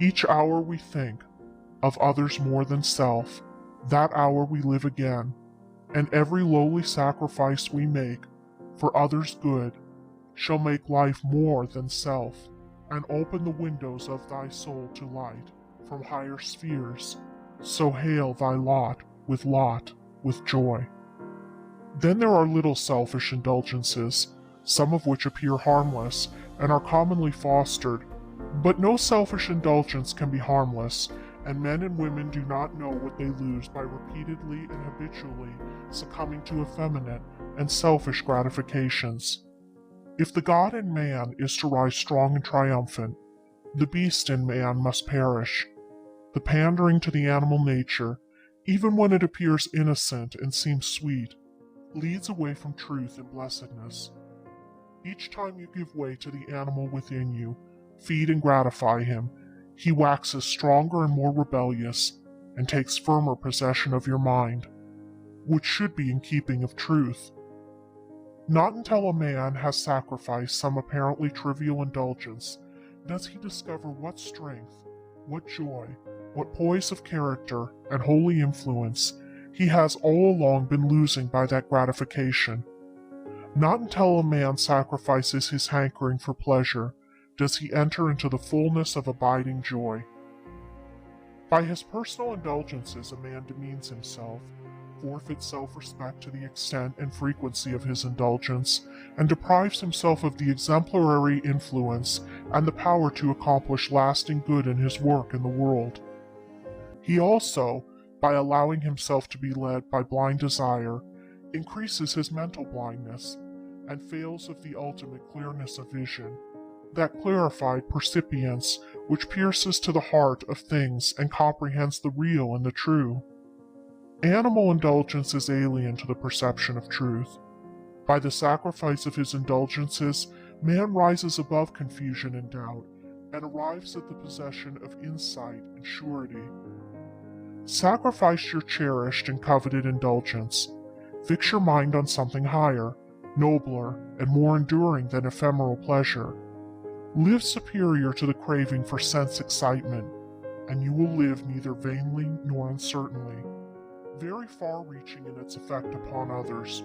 Each hour we think of others more than self, that hour we live again, and every lowly sacrifice we make for others' good shall make life more than self, and open the windows of thy soul to light from higher spheres. So hail thy lot with joy. Then there are little selfish indulgences, some of which appear harmless and are commonly fostered, but no selfish indulgence can be harmless, and men and women do not know what they lose by repeatedly and habitually succumbing to effeminate and selfish gratifications. If the God in man is to rise strong and triumphant, the beast in man must perish. The pandering to the animal nature, even when it appears innocent and seems sweet, leads away from truth and blessedness. Each time you give way to the animal within you, feed and gratify him, he waxes stronger and more rebellious, and takes firmer possession of your mind, which should be in keeping of truth. Not until a man has sacrificed some apparently trivial indulgence does he discover what strength, what joy, what poise of character and holy influence he has all along been losing by that gratification. Not until a man sacrifices his hankering for pleasure does he enter into the fullness of abiding joy. By his personal indulgences a man demeans himself, forfeits self-respect to the extent and frequency of his indulgence, and deprives himself of the exemplary influence and the power to accomplish lasting good in his work in the world. He also, by allowing himself to be led by blind desire, increases his mental blindness, and fails of the ultimate clearness of vision, that clarified percipience which pierces to the heart of things and comprehends the real and the true. Animal indulgence is alien to the perception of truth. By the sacrifice of his indulgences, man rises above confusion and doubt, and arrives at the possession of insight and surety. Sacrifice your cherished and coveted indulgence. Fix your mind on something higher, nobler, and more enduring than ephemeral pleasure. Live superior to the craving for sense excitement, and you will live neither vainly nor uncertainly. Very far-reaching in its effect upon others,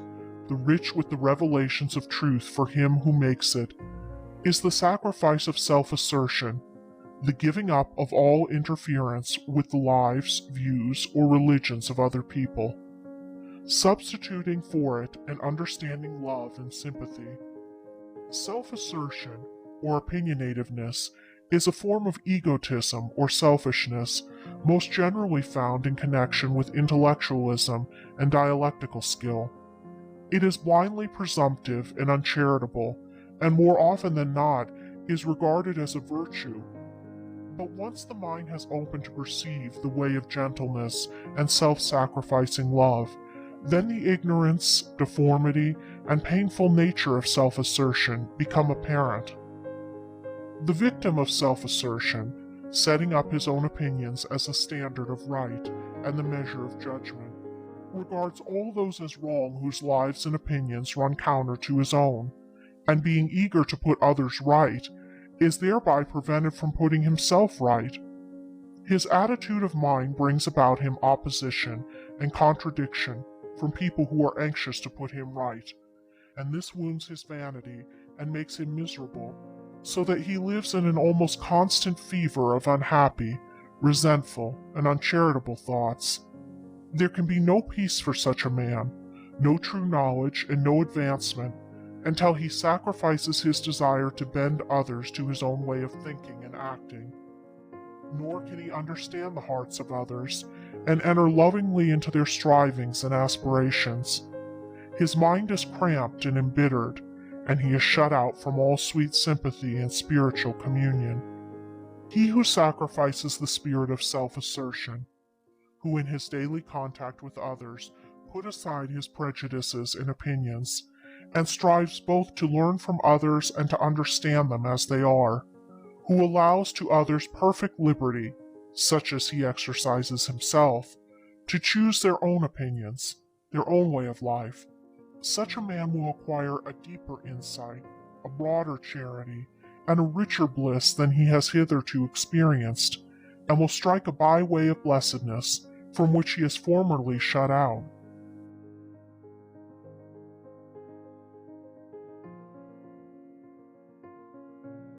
the rich with the revelations of truth for him who makes it, is the sacrifice of self-assertion, the giving up of all interference with the lives, views, or religions of other people, substituting for it an understanding love and sympathy. Self-assertion, or opinionativeness, is a form of egotism or selfishness most generally found in connection with intellectualism and dialectical skill. It is blindly presumptive and uncharitable, and more often than not is regarded as a virtue. But once the mind has opened to perceive the way of gentleness and self-sacrificing love, then the ignorance, deformity, and painful nature of self-assertion become apparent. The victim of self-assertion, setting up his own opinions as a standard of right and the measure of judgment, regards all those as wrong whose lives and opinions run counter to his own, and being eager to put others right, is thereby prevented from putting himself right. His attitude of mind brings about him opposition and contradiction from people who are anxious to put him right, and this wounds his vanity and makes him miserable, so that he lives in an almost constant fever of unhappy, resentful, and uncharitable thoughts. There can be no peace for such a man, no true knowledge, and no advancement, until he sacrifices his desire to bend others to his own way of thinking and acting. Nor can he understand the hearts of others, and enter lovingly into their strivings and aspirations. His mind is cramped and embittered, and he is shut out from all sweet sympathy and spiritual communion. He who sacrifices the spirit of self-assertion, who in his daily contact with others put aside his prejudices and opinions, and strives both to learn from others and to understand them as they are, who allows to others perfect liberty, such as he exercises himself, to choose their own opinions, their own way of life, such a man will acquire a deeper insight, a broader charity, and a richer bliss than he has hitherto experienced, and will strike a byway of blessedness from which he is formerly shut out.